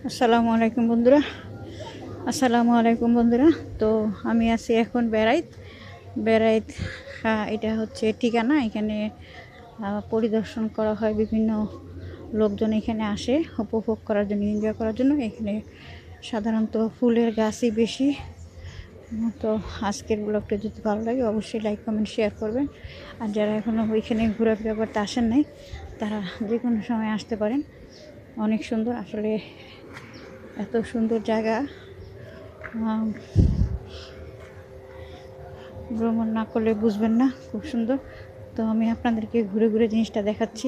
আসসালামু আলাইকুম বন্ধুরা। আসসালামু আলাইকুম বন্ধুরা। তো আমি আছি এখন বেড়াইত। এটা হচ্ছে ঠিকানা। এখানে পরিদর্শন করা হয়, বিভিন্ন লোকজন এখানে আসে উপভোগ করার জন্য, এনজয় করার জন্য। এখানে সাধারণত ফুলের গাছই বেশি। তো আজকের ব্লগটা যদি ভালো লাগে অবশ্যই লাইক কমেন্ট শেয়ার করবেন। আর যারা এখনও ওইখানে ঘোরাফেরা করতে আসেন নাই তারা যে কোনো সময় আসতে পারেন। অনেক সুন্দর আসলে, এত সুন্দর জায়গা ভ্রমণ না করলে বুঝবেন না, খুব সুন্দর। তো আমি আপনাদেরকে ঘুরে ঘুরে জিনিসটা দেখাচ্ছি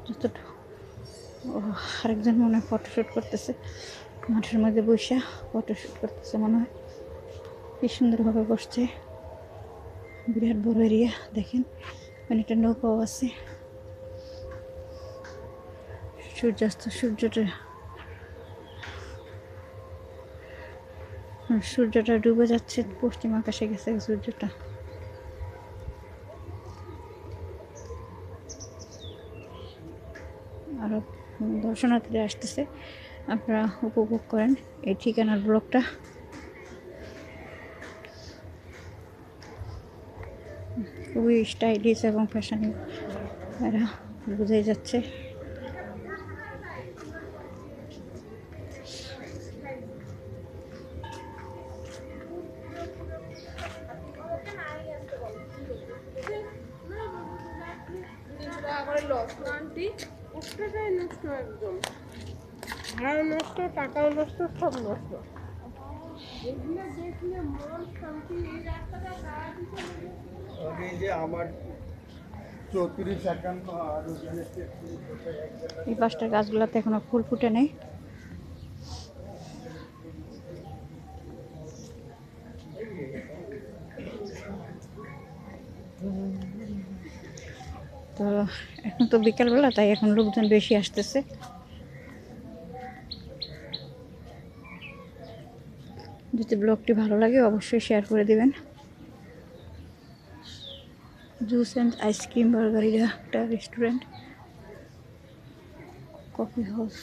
যতটা। আরেকজন মনে হয় ফটোশ্যুট করতেছে, মাঠের মধ্যে বসে ফটোশ্যুট করতেছে মনে হয়। কি সুন্দরভাবে বসছে, বিরাট বড় এরিয়া। দেখেন মানে একটা নৌকাও আছে। সূর্যটা ডুবে যাচ্ছে, পশ্চিম আকাশে গেছে সূর্যটা। আরও দর্শনার্থীরা আসতেছে, আপনারা উপভোগ করেন এই ঠিকানার ব্লগটা। খুবই স্টাইলিশ এবং ফ্যাশনেবল, এরা বোঝাই যাচ্ছে। ভাড়া নষ্ট, টাকাও নষ্ট, সব নষ্ট। আমার 34 আর এই পাঁচটার গাছগুলোতে এখনো ফুল ফুটে নেই। তো এখন তো বিকালবেলা, তাই এখন লোকজন বেশি আসতেছে। যদি ব্লগটি ভালো লাগে অবশ্যই শেয়ার করে দিবেন। জুস অ্যান্ড আইসক্রিম, বার্গার, এটা একটা রেস্টুরেন্ট, কফি হাউস।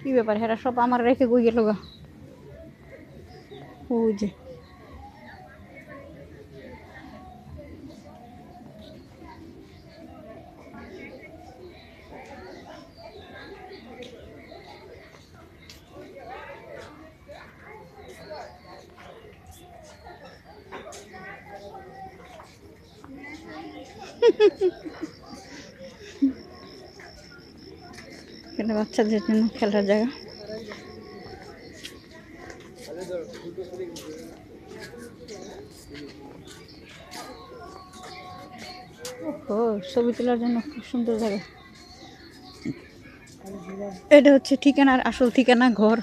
কি ব্যাপার, হেরা সব আমার রেখে গই গেল গা। ওই যে এখানে বাচ্চাদের জন্য খেলার জায়গা। ও, ছবি তোলার জন্য খুব সুন্দর জায়গা। এটা হচ্ছে ঠিকানার আসল ঠিকানা, ঘর।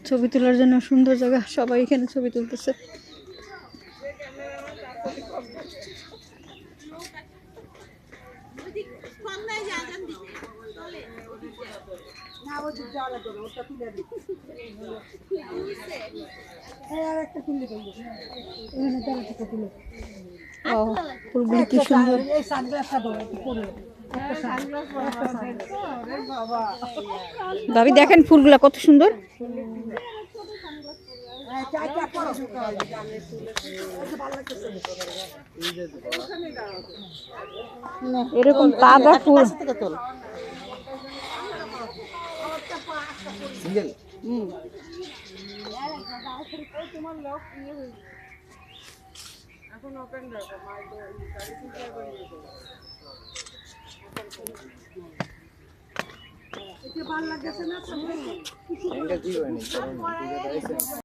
ছবি তোলার জন্য সুন্দর জায়গা, সবাই এখানে ছবি তুলতেছে। ও, ফুলগুলি কি সুন্দর। ভাবি দেখেন ফুলগুলা কত সুন্দর। এরকম তাজা ফুল। এখন ওপেন রাখো ভালো লাগছে না।